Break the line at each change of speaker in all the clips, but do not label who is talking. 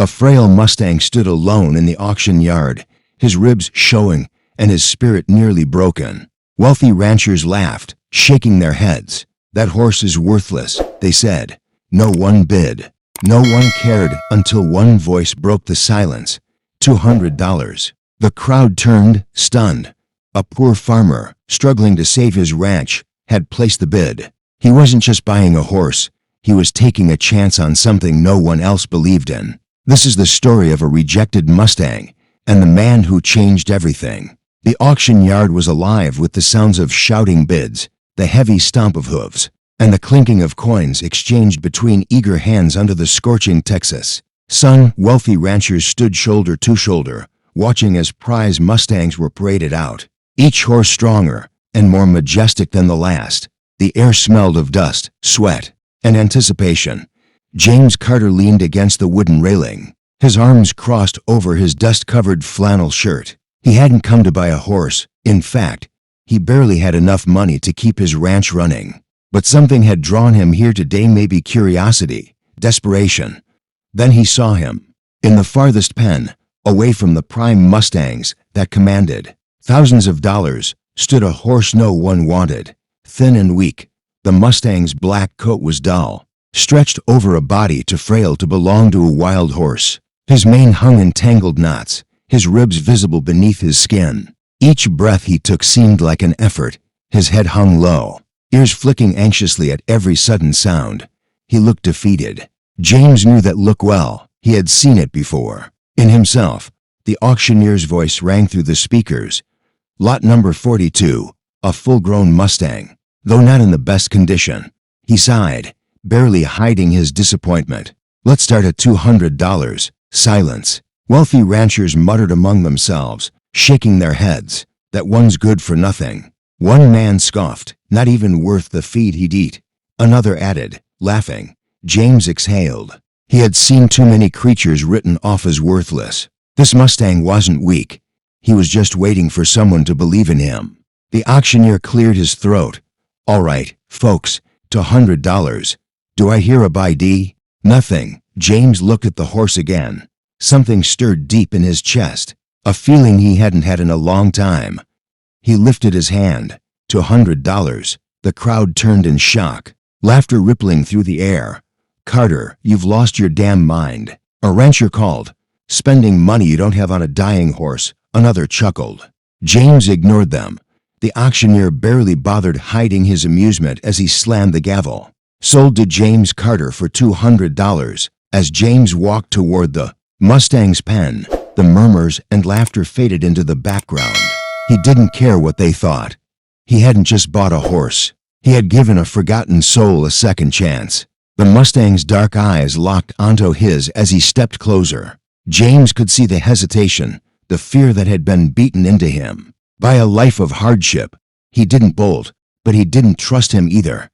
A frail Mustang stood alone in the auction yard, his ribs showing and his spirit nearly broken. Wealthy ranchers laughed, shaking their heads. "That horse is worthless," they said. No one bid. No one cared until one voice broke the silence. $200. The crowd turned, stunned. A poor farmer, struggling to save his ranch, had placed the bid. He wasn't just buying a horse, he was taking a chance on something no one else believed in. This is the story of a rejected Mustang and the man who changed everything. The auction yard was alive with the sounds of shouting bids, the heavy stomp of hooves, and the clinking of coins exchanged between eager hands under the scorching Texas sun. Wealthy ranchers stood shoulder to shoulder, watching as prize Mustangs were paraded out, each horse stronger and more majestic than the last. The air smelled of dust, sweat, and anticipation. James Carter leaned against the wooden railing, his arms crossed over his dust-covered flannel shirt. He hadn't come to buy a horse. In fact, he barely had enough money to keep his ranch running. But something had drawn him here today, maybe curiosity, desperation. Then he saw him. In the farthest pen, away from the prime Mustangs that commanded thousands of dollars, stood a horse no one wanted. Thin and weak, the Mustang's black coat was dull, stretched over a body too frail to belong to a wild horse. His mane hung in tangled knots, his ribs visible beneath his skin. Each breath he took seemed like an effort. His head hung low, ears flicking anxiously at every sudden sound. He looked defeated. James knew that look well. He had seen it before. In himself, the auctioneer's voice rang through the speakers. Lot number 42, a full-grown Mustang, though not in the best condition. He sighed, barely hiding his disappointment. "Let's start at $200. Silence. Wealthy ranchers muttered among themselves, shaking their heads. "That one's good for nothing." One man scoffed. "Not even worth the feed he'd eat." Another added, laughing. James exhaled. He had seen too many creatures written off as worthless. This Mustang wasn't weak. He was just waiting for someone to believe in him. The auctioneer cleared his throat. "All right, folks, $200. Do I hear a bid?" Nothing. James looked at the horse again. Something stirred deep in his chest, a feeling he hadn't had in a long time. He lifted his hand. $200. The crowd turned in shock, laughter rippling through the air. "Carter, you've lost your damn mind," a rancher called. "Spending money you don't have on a dying horse," another chuckled. James ignored them. The auctioneer barely bothered hiding his amusement as he slammed the gavel. "Sold to James Carter for $200. As James walked toward the Mustang's pen, the murmurs and laughter faded into the background. He didn't care what they thought. He hadn't just bought a horse. He had given a forgotten soul a second chance. The Mustang's dark eyes locked onto his as he stepped closer. James could see the hesitation, the fear that had been beaten into him by a life of hardship. He didn't bolt, but he didn't trust him either.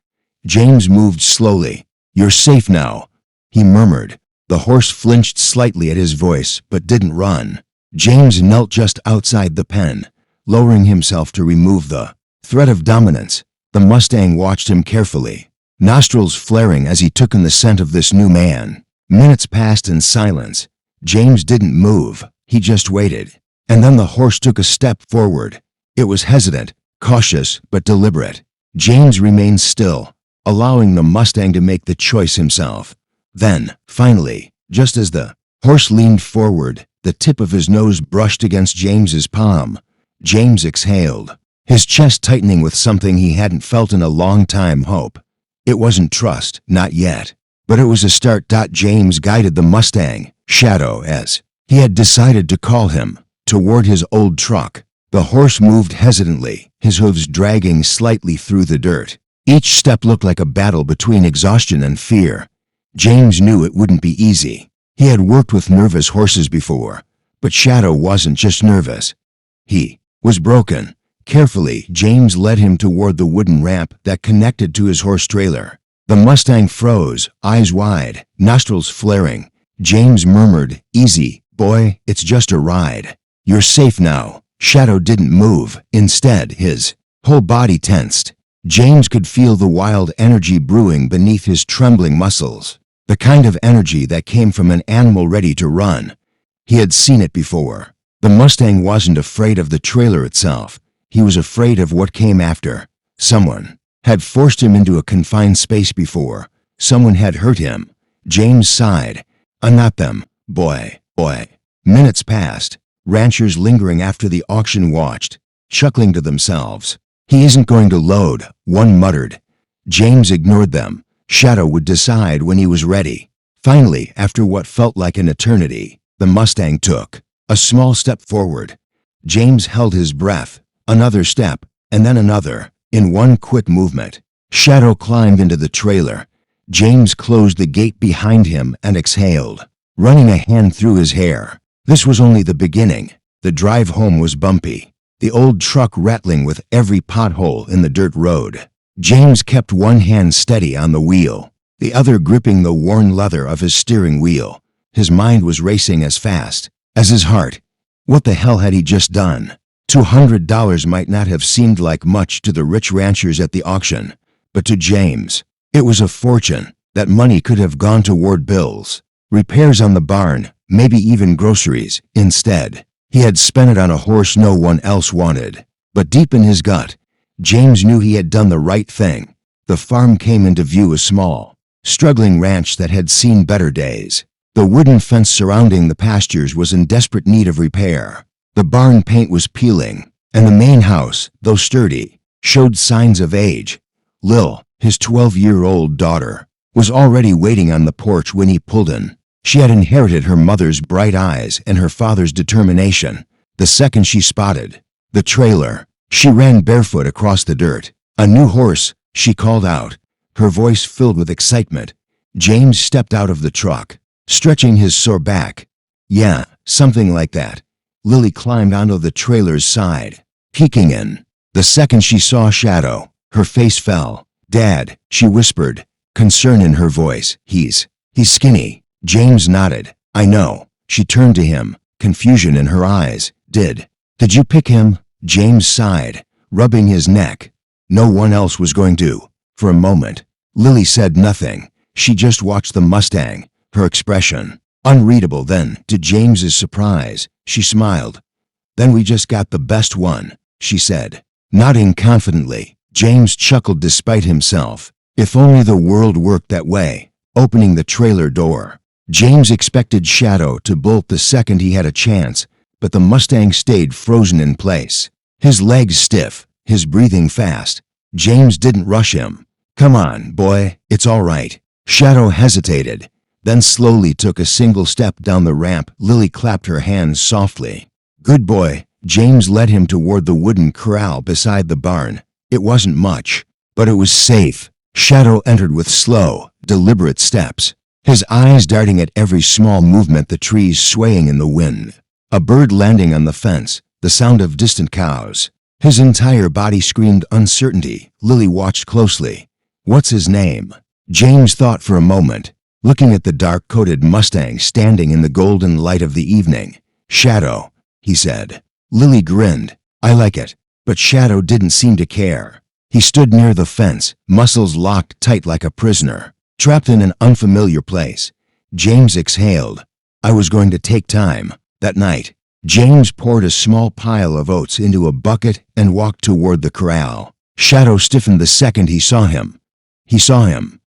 James moved slowly. "You're safe now," he murmured. The horse flinched slightly at his voice, but didn't run. James knelt just outside the pen, lowering himself to remove the threat of dominance. The Mustang watched him carefully, nostrils flaring as he took in the scent of this new man. Minutes passed in silence. James didn't move. He just waited. And then the horse took a step forward. It was hesitant, cautious, but deliberate. James remained still, allowing the Mustang to make the choice himself. Then, finally, just as the horse leaned forward, the tip of his nose brushed against James's palm. James exhaled, his chest tightening with something he hadn't felt in a long time: hope. It wasn't trust, not yet, but it was a start. James guided the Mustang, Shadow as he had decided to call him, toward his old truck. The horse moved hesitantly, his hooves dragging slightly through the dirt. Each step looked like a battle between exhaustion and fear. James knew it wouldn't be easy. He had worked with nervous horses before, but Shadow wasn't just nervous. He was broken. Carefully, James led him toward the wooden ramp that connected to his horse trailer. The Mustang froze, eyes wide, nostrils flaring. James murmured, "Easy, boy, it's just a ride. You're safe now." Shadow didn't move. Instead, his whole body tensed. James could feel the wild energy brewing beneath his trembling muscles. The kind of energy that came from an animal ready to run. He had seen it before. The Mustang wasn't afraid of the trailer itself. He was afraid of what came after. Someone had forced him into a confined space before. Someone had hurt him. James sighed. Not them, boy. Minutes passed. Ranchers lingering after the auction watched, chuckling to themselves. He isn't going to load, one muttered. James ignored them. Shadow would decide when he was ready. Finally, after what felt like an eternity, the Mustang took a small step forward. James held his breath. Another step, and then another. In one quick movement, Shadow climbed into the trailer. James closed the gate behind him and exhaled, running a hand through his hair. This was only the beginning. The drive home was bumpy, the old truck rattling with every pothole in the dirt road. James kept one hand steady on the wheel, the other gripping the worn leather of his steering wheel. His mind was racing as fast as his heart. What the hell had he just done? $200 might not have seemed like much to the rich ranchers at the auction, but to James, it was a fortune. That money could have gone toward bills, repairs on the barn, maybe even groceries. Instead, he had spent it on a horse no one else wanted. But deep in his gut, James knew he had done the right thing. The farm came into view, a small, struggling ranch that had seen better days. The wooden fence surrounding the pastures was in desperate need of repair. The barn paint was peeling, and the main house, though sturdy, showed signs of age. Lil, his 12-year-old daughter, was already waiting on the porch when he pulled in. She had inherited her mother's bright eyes and her father's determination. The second she spotted the trailer, she ran barefoot across the dirt. "A new horse," she called out, her voice filled with excitement. James stepped out of the truck, stretching his sore back. "Yeah, something like that." Lily climbed onto the trailer's side, peeking in. The second she saw Shadow, her face fell. "Dad," she whispered, concern in her voice. He's skinny." James nodded. "I know." She turned to him, confusion in her eyes. Did you pick him?" James sighed, rubbing his neck. "No one else was going to." For a moment, Lily said nothing. She just watched the Mustang, her expression unreadable. Then, to James's surprise, she smiled. "Then we just got the best one," she said, nodding confidently. James chuckled despite himself. If only the world worked that way. Opening the trailer door, James expected Shadow to bolt the second he had a chance, but the Mustang stayed frozen in place, his legs stiff, his breathing fast. James didn't rush him. "Come on, boy, it's all right." Shadow hesitated, then slowly took a single step down the ramp. Lily clapped her hands softly. "Good boy." James led him toward the wooden corral beside the barn. It wasn't much, but it was safe. Shadow entered with slow, deliberate steps, his eyes darting at every small movement, the trees swaying in the wind, a bird landing on the fence, the sound of distant cows. His entire body screamed uncertainty. Lily watched closely. "What's his name?" James thought for a moment, looking at the dark-coated Mustang standing in the golden light of the evening. "Shadow," he said. Lily grinned. "I like it." But Shadow didn't seem to care. He stood near the fence, muscles locked tight like a prisoner, trapped in an unfamiliar place. James exhaled. "I was going to take time." That night, James poured a small pile of oats into a bucket and walked toward the corral. Shadow stiffened the second he saw him.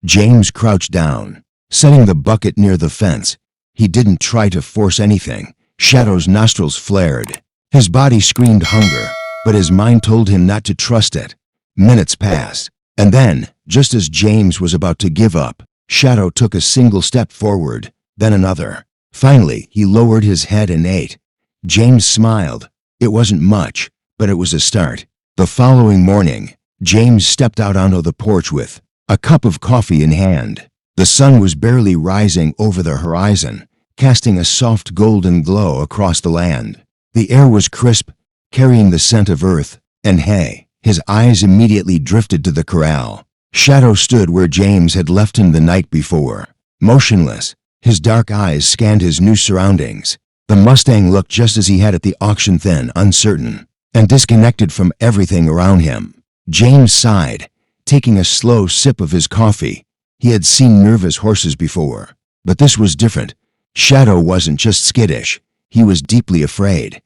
James crouched down, setting the bucket near the fence. He didn't try to force anything. Shadow's nostrils flared. His body screamed hunger, but his mind told him not to trust it. Minutes passed, and then, just as James was about to give up, Shadow took a single step forward, then another. Finally, he lowered his head and ate. James smiled. It wasn't much, but it was a start. The following morning, James stepped out onto the porch with a cup of coffee in hand. The sun was barely rising over the horizon, casting a soft golden glow across the land. The air was crisp, carrying the scent of earth and hay. His eyes immediately drifted to the corral. Shadow stood where James had left him the night before, motionless. His dark eyes scanned his new surroundings. The Mustang looked just as he had at the auction, thin, uncertain, and disconnected from everything around him. James sighed, taking a slow sip of his coffee. He had seen nervous horses before, but this was different. Shadow wasn't just skittish. He was deeply afraid.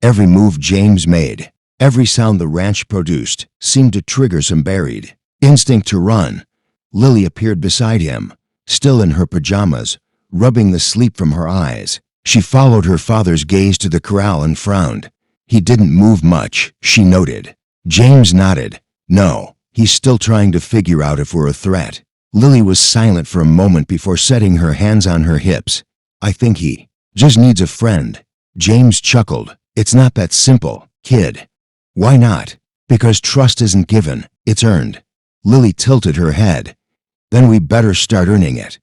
Every move James made, every sound the ranch produced, seemed to trigger some buried instinct to run. Lily appeared beside him, still in her pajamas, rubbing the sleep from her eyes. She followed her father's gaze to the corral and frowned. He didn't move much, she noted. James nodded. No, he's still trying to figure out if we're a threat. Lily was silent for a moment before setting her hands on her hips. I think he just needs a friend. James chuckled. It's not that simple, kid. Why not? Because trust isn't given, it's earned. Lily tilted her head. Then we better start earning it.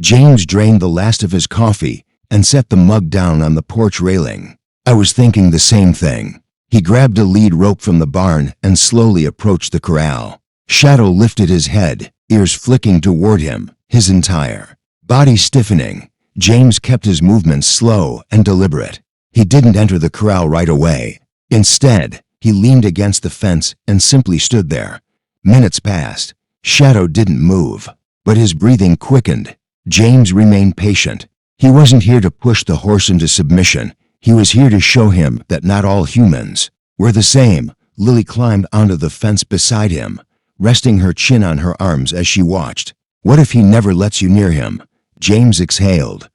James drained the last of his coffee and set the mug down on the porch railing. I was thinking the same thing. He grabbed a lead rope from the barn and slowly approached the corral. Shadow lifted his head, ears flicking toward him, his entire body stiffening. James kept his movements slow and deliberate. He didn't enter the corral right away. Instead, he leaned against the fence and simply stood there. Minutes passed. Shadow didn't move, but his breathing quickened. James remained patient. He wasn't here to push the horse into submission. He was here to show him that not all humans were the same. Lily climbed onto the fence beside him, resting her chin on her arms as she watched. What if he never lets you near him? James exhaled.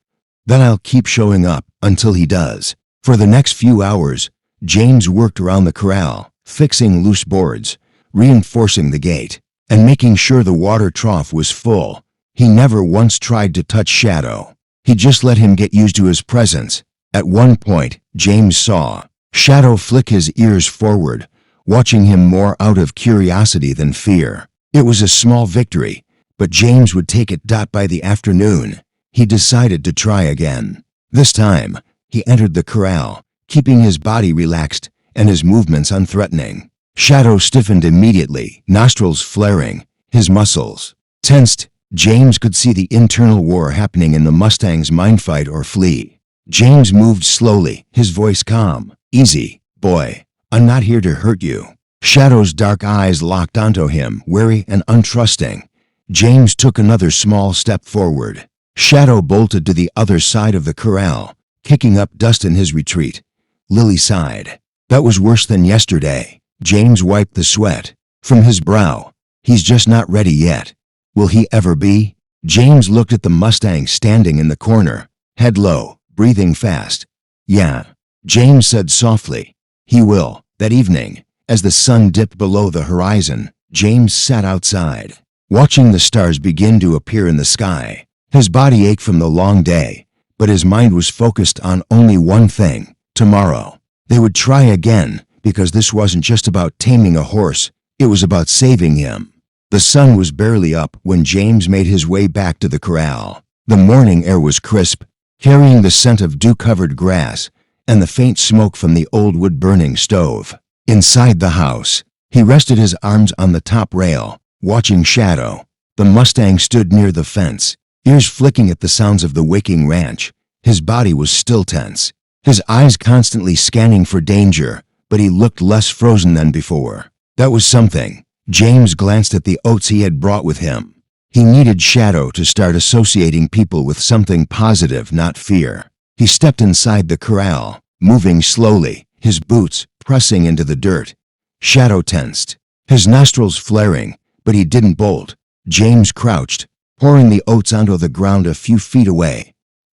Then I'll keep showing up until he does. For the next few hours, James worked around the corral, fixing loose boards, reinforcing the gate, and making sure the water trough was full. He never once tried to touch Shadow. He just let him get used to his presence. At one point, James saw Shadow flick his ears forward, watching him more out of curiosity than fear. It was a small victory, but James would take it. By the afternoon, he decided to try again. This time, he entered the corral, keeping his body relaxed and his movements unthreatening. Shadow stiffened immediately, nostrils flaring, his muscles tensed. James could see the internal war happening in the Mustang's mind: fight or flee. James moved slowly, his voice calm. Easy, boy. I'm not here to hurt you. Shadow's dark eyes locked onto him, wary and untrusting. James took another small step forward. Shadow bolted to the other side of the corral, kicking up dust in his retreat. Lily sighed. That was worse than yesterday. James wiped the sweat from his brow. He's just not ready yet. Will he ever be? James looked at the Mustang standing in the corner, head low, breathing fast. Yeah, James said softly. He will. That evening, as the sun dipped below the horizon, James sat outside, watching the stars begin to appear in the sky. His body ached from the long day, but his mind was focused on only one thing: tomorrow. They would try again, because this wasn't just about taming a horse, it was about saving him. The sun was barely up when James made his way back to the corral. The morning air was crisp, carrying the scent of dew-covered grass and the faint smoke from the old wood-burning stove. Inside the house, he rested his arms on the top rail, watching Shadow. The Mustang stood near the fence, ears flicking at the sounds of the waking ranch. His body was still tense, his eyes constantly scanning for danger, but he looked less frozen than before. That was something. James glanced at the oats he had brought with him. He needed Shadow to start associating people with something positive, not fear. He stepped inside the corral, moving slowly, his boots pressing into the dirt. Shadow tensed, his nostrils flaring, but he didn't bolt. James crouched, pouring the oats onto the ground a few feet away.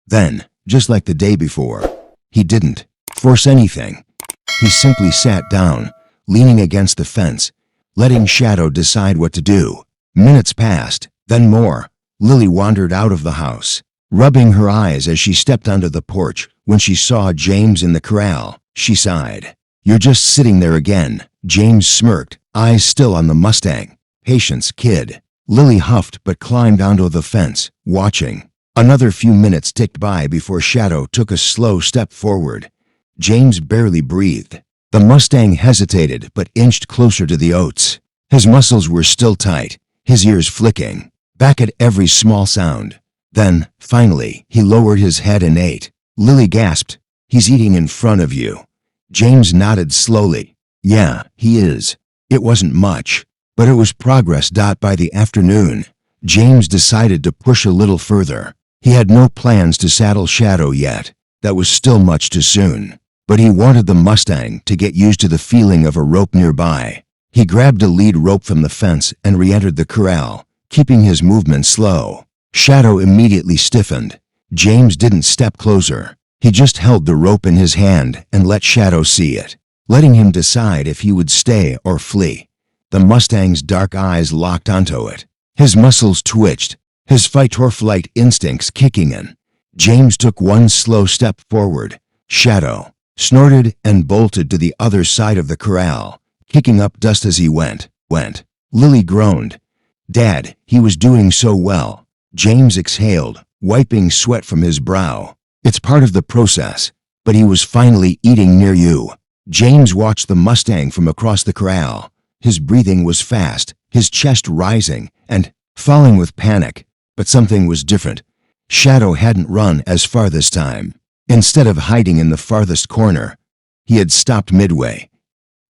Then, just like the day before, he didn't force anything. He simply sat down, leaning against the fence, letting Shadow decide what to do. Minutes passed, then more. Lily wandered out of the house, rubbing her eyes as she stepped onto the porch. When she saw James in the corral, she sighed. You're just sitting there again. James smirked, eyes still on the Mustang. Patience, kid. Lily huffed but climbed onto the fence, watching. Another few minutes ticked by before Shadow took a slow step forward. James barely breathed. The Mustang hesitated but inched closer to the oats. His muscles were still tight, his ears flicking, back at every small sound. Then, finally, he lowered his head and ate. Lily gasped. He's eating in front of you. James nodded slowly. Yeah, he is. It wasn't much, but it was progress. By the afternoon, James decided to push a little further. He had no plans to saddle Shadow yet. That was still much too soon. But he wanted the Mustang to get used to the feeling of a rope nearby. He grabbed a lead rope from the fence and re-entered the corral, keeping his movement slow. Shadow immediately stiffened. James didn't step closer. He just held the rope in his hand and let Shadow see it, letting him decide if he would stay or flee. The Mustang's dark eyes locked onto it. His muscles twitched, his fight-or-flight instincts kicking in. James took one slow step forward. Shadow snorted and bolted to the other side of the corral, kicking up dust as he went. Lily groaned. "Dad, he was doing so well." James exhaled, wiping sweat from his brow. "It's part of the process, but he was finally eating near you." James watched the Mustang from across the corral. His breathing was fast, his chest rising and falling with panic. But something was different. Shadow hadn't run as far this time. Instead of hiding in the farthest corner, he had stopped midway.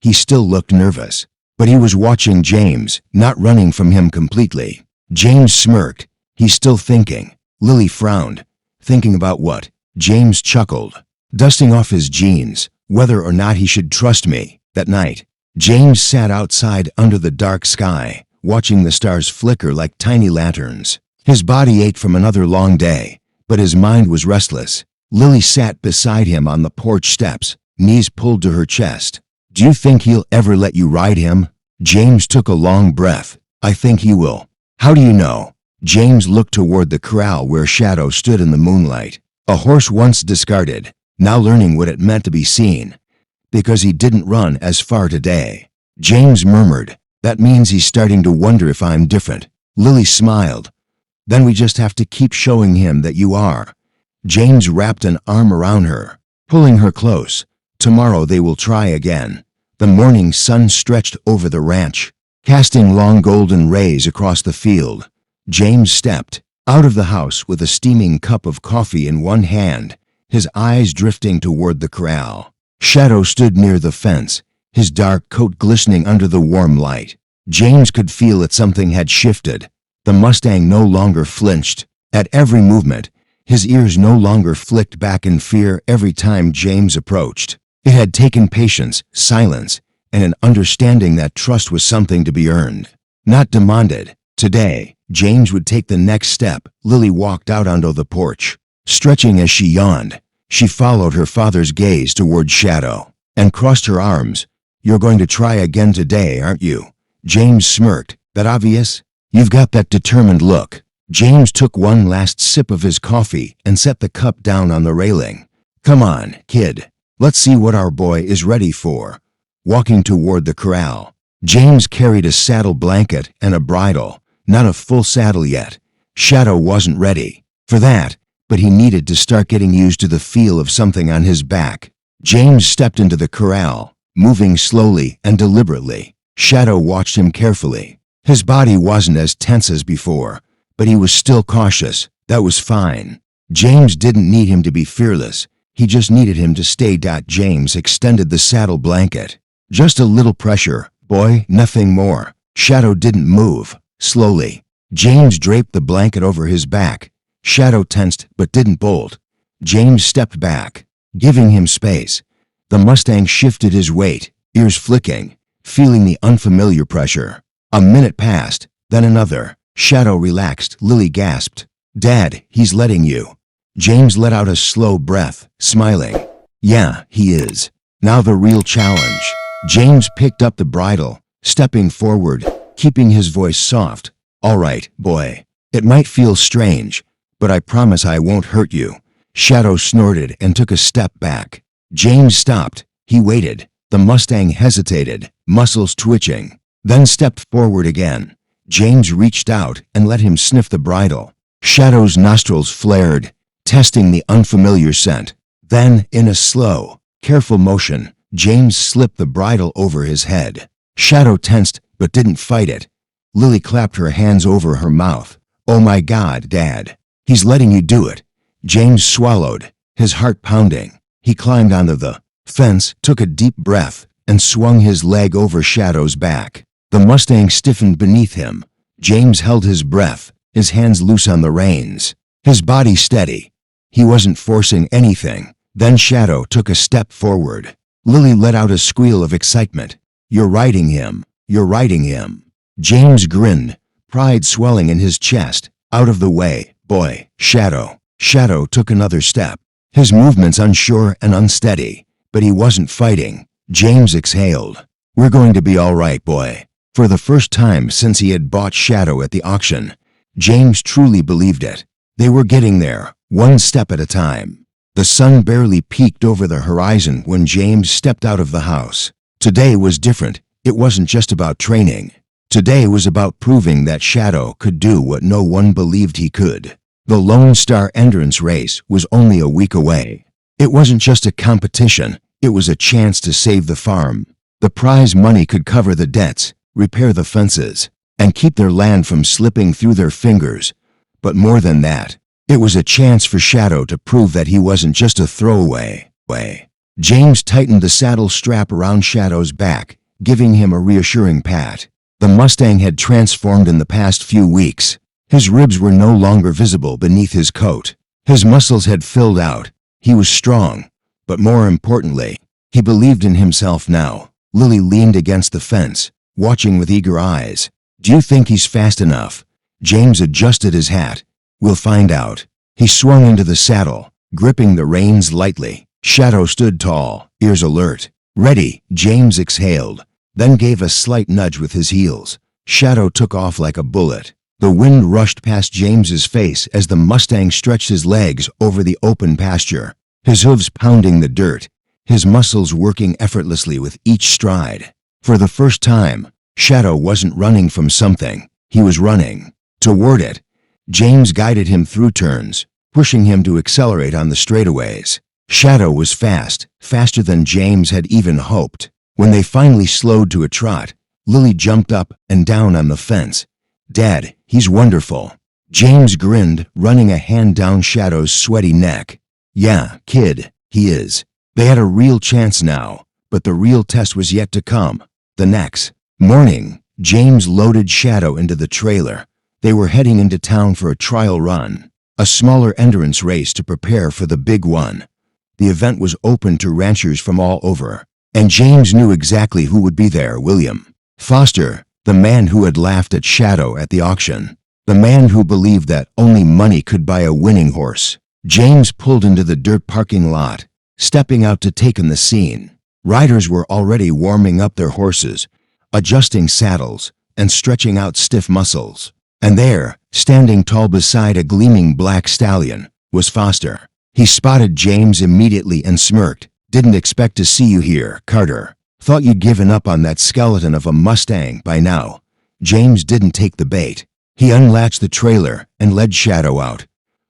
He still looked nervous, but he was watching James, not running from him completely. James smirked. "He's still thinking." Lily frowned. "Thinking about what?" James chuckled, dusting off his jeans. "Whether or not he should trust me." That night, James sat outside under the dark sky, watching the stars flicker like tiny lanterns. His body ached from another long day, but his mind was restless. Lily sat beside him on the porch steps, knees pulled to her chest. "Do you think he'll ever let you ride him?" James took a long breath. "I think he will." "How do you know?" James looked toward the corral where Shadow stood in the moonlight. A horse once discarded, now learning what it meant to be seen. "Because he didn't run as far today." James murmured, "That means he's starting to wonder if I'm different." Lily smiled. "Then we just have to keep showing him that you are." James wrapped an arm around her, pulling her close. "Tomorrow they will try again." The morning sun stretched over the ranch, casting long golden rays across the field. James stepped out of the house with a steaming cup of coffee in one hand, his eyes drifting toward the corral. Shadow stood near the fence, his dark coat glistening under the warm light. James could feel that something had shifted. The Mustang no longer flinched. At every movement, his ears no longer flicked back in fear every time James approached. It had taken patience, silence, and an understanding that trust was something to be earned, not demanded. Today, James would take the next step. Lily walked out onto the porch, stretching as she yawned. She followed her father's gaze toward Shadow and crossed her arms. "You're going to try again today, aren't you?" James smirked. "That obvious?" "You've got that determined look." James took one last sip of his coffee and set the cup down on the railing. "Come on, kid. Let's see what our boy is ready for." Walking toward the corral, James carried a saddle blanket and a bridle, not a full saddle yet. Shadow wasn't ready for that, but he needed to start getting used to the feel of something on his back. James stepped into the corral, moving slowly and deliberately. Shadow watched him carefully. His body wasn't as tense as before, but he was still cautious. That was fine. James didn't need him to be fearless. He just needed him to stay. James extended the saddle blanket. "Just a little pressure, boy, nothing more." Shadow didn't move. Slowly, James draped the blanket over his back. Shadow tensed but didn't bolt. James stepped back, giving him space. The Mustang shifted his weight, ears flicking, feeling the unfamiliar pressure. A minute passed, then another. Shadow relaxed. Lily gasped. "Dad, he's letting you." James let out a slow breath, smiling. "Yeah, he is. Now the real challenge." James picked up the bridle, stepping forward, keeping his voice soft. "All right, boy. It might feel strange, but I promise I won't hurt you." Shadow snorted and took a step back. James stopped. He waited. The Mustang hesitated, muscles twitching, then stepped forward again. James reached out and let him sniff the bridle. Shadow's nostrils flared, testing the unfamiliar scent. Then, in a slow, careful motion, James slipped the bridle over his head. Shadow tensed but didn't fight it. Lily clapped her hands over her mouth. "Oh my God, Dad. He's letting you do it." James swallowed, his heart pounding. He climbed onto the fence, took a deep breath, and swung his leg over Shadow's back. The Mustang stiffened beneath him. James held his breath, his hands loose on the reins, his body steady. He wasn't forcing anything. Then Shadow took a step forward. Lily let out a squeal of excitement. "You're riding him. You're riding him." James grinned, pride swelling in his chest. "Out of the way, boy." Shadow took another step, his movements unsure and unsteady, but he wasn't fighting. James exhaled. "We're going to be all right, boy." For the first time since he had bought Shadow at the auction, James truly believed it. They were getting there, one step at a time. The sun barely peeked over the horizon when James stepped out of the house. Today was different. It wasn't just about training. Today was about proving that Shadow could do what no one believed he could. The Lone Star Endurance race was only a week away. It wasn't just a competition, it was a chance to save the farm. The prize money could cover the debts, repair the fences, and keep their land from slipping through their fingers. But more than that, it was a chance for Shadow to prove that he wasn't just a throwaway. James tightened the saddle strap around Shadow's back, giving him a reassuring pat. The Mustang had transformed in the past few weeks. His ribs were no longer visible beneath his coat. His muscles had filled out. He was strong. But more importantly, he believed in himself now. Lily leaned against the fence, watching with eager eyes. "Do you think he's fast enough?" James adjusted his hat. "We'll find out." He swung into the saddle, gripping the reins lightly. Shadow stood tall, ears alert. "Ready," James exhaled, then gave a slight nudge with his heels. Shadow took off like a bullet. The wind rushed past James's face as the Mustang stretched his legs over the open pasture, his hooves pounding the dirt, his muscles working effortlessly with each stride. For the first time, Shadow wasn't running from something. He was running toward it. James guided him through turns, pushing him to accelerate on the straightaways. Shadow was fast, faster than James had even hoped. When they finally slowed to a trot, Lily jumped up and down on the fence. "Dad, he's wonderful." James grinned, running a hand down Shadow's sweaty neck. "Yeah, kid, he is." They had a real chance now, but the real test was yet to come. The next morning, James loaded Shadow into the trailer. They were heading into town for a trial run, a smaller endurance race to prepare for the big one. The event was open to ranchers from all over, and James knew exactly who would be there. William Foster, the man who had laughed at Shadow at the auction, the man who believed that only money could buy a winning horse. James pulled into the dirt parking lot, stepping out to take in the scene. Riders were already warming up their horses, adjusting saddles, and stretching out stiff muscles. And there, standing tall beside a gleaming black stallion, was Foster. He spotted James immediately and smirked. "Didn't expect to see you here, Carter. Thought you'd given up on that skeleton of a Mustang by now." James didn't take the bait. He unlatched the trailer and led Shadow out.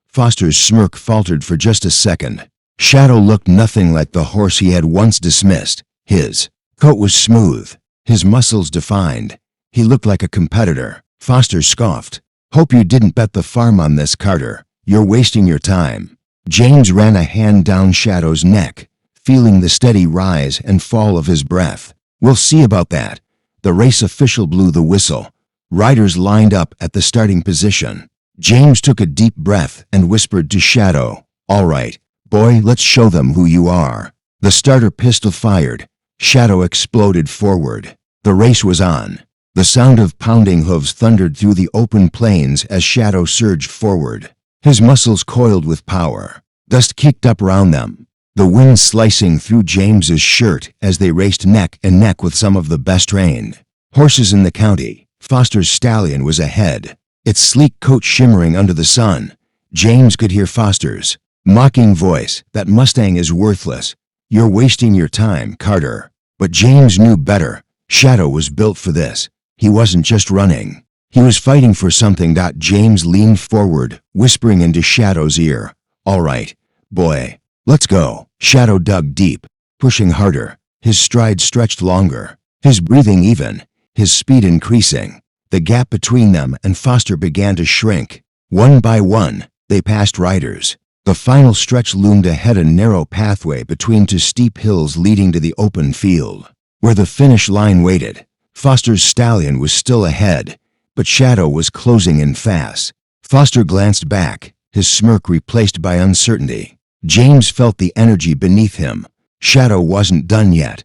Foster's smirk faltered for just a second. Shadow looked nothing like the horse he had once dismissed. His coat was smooth, his muscles defined. He looked like a competitor. Foster scoffed. "Hope you didn't bet the farm on this, Carter. You're wasting your time." James ran a hand down Shadow's neck, feeling the steady rise and fall of his breath. "We'll see about that." The race official blew the whistle. Riders lined up at the starting position. James took a deep breath and whispered to Shadow, "All right, boy, let's show them who you are." The starter pistol fired. Shadow exploded forward. The race was on. The sound of pounding hooves thundered through the open plains as Shadow surged forward. His muscles coiled with power. Dust kicked up around them, the wind slicing through James's shirt as they raced neck and neck with some of the best trained horses in the county. Foster's stallion was ahead, its sleek coat shimmering under the sun. James could hear Foster's mocking voice, "That Mustang is worthless. You're wasting your time, Carter." But James knew better. Shadow was built for this. He wasn't just running. He was fighting for something. James leaned forward, whispering into Shadow's ear, "All right, boy, let's go." Shadow dug deep, pushing harder. His stride stretched longer, his breathing even, his speed increasing. The gap between them and Foster began to shrink. One by one, they passed riders. The final stretch loomed ahead, a narrow pathway between two steep hills leading to the open field, where the finish line waited. Foster's stallion was still ahead, but Shadow was closing in fast. Foster glanced back, his smirk replaced by uncertainty. James felt the energy beneath him. Shadow wasn't done yet.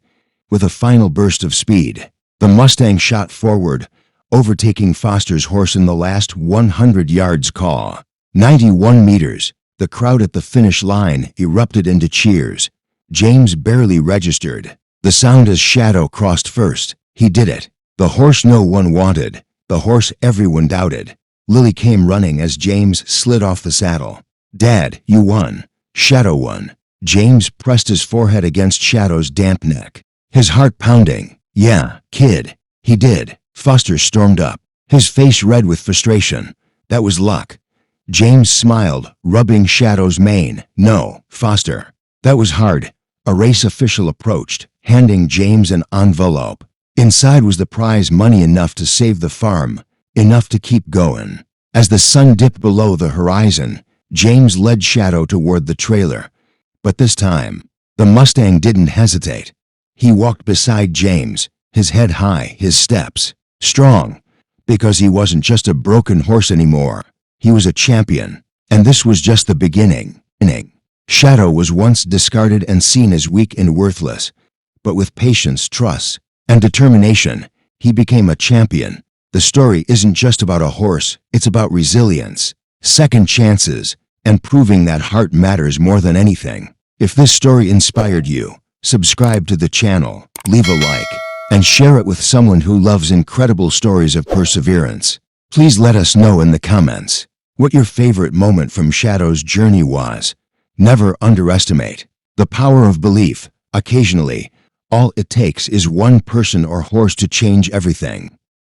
With a final burst of speed, the Mustang shot forward, overtaking Foster's horse in the last 100 yards. 91 meters. The crowd at the finish line erupted into cheers. James barely registered the sound as Shadow crossed first. He did it. The horse no one wanted, the horse everyone doubted. Lily came running as James slid off the saddle. "Dad, you won." Shadow won. James pressed his forehead against Shadow's damp neck, his heart pounding. "Yeah, kid, he did." Foster stormed up, his face red with frustration. "That was luck." James smiled, rubbing Shadow's mane. "No, Foster. That was hard." A race official approached, handing James an envelope. Inside was the prize money, enough to save the farm, enough to keep going. As the sun dipped below the horizon, James led Shadow toward the trailer. But this time, the Mustang didn't hesitate. He walked beside James, his head high, his steps strong, because he wasn't just a broken horse anymore. He was a champion, and this was just the beginning. Shadow was once discarded and seen as weak and worthless, but with patience, trust, and determination, he became a champion. The story isn't just about a horse, it's about resilience, second chances, and proving that heart matters more than anything. If this story inspired you, subscribe to the channel, leave a like, and share it with someone who loves incredible stories of perseverance. Please let us know in the comments what your favorite moment from Shadow's journey was. Never underestimate the power of belief. Occasionally, all it takes is one person or horse to change everything.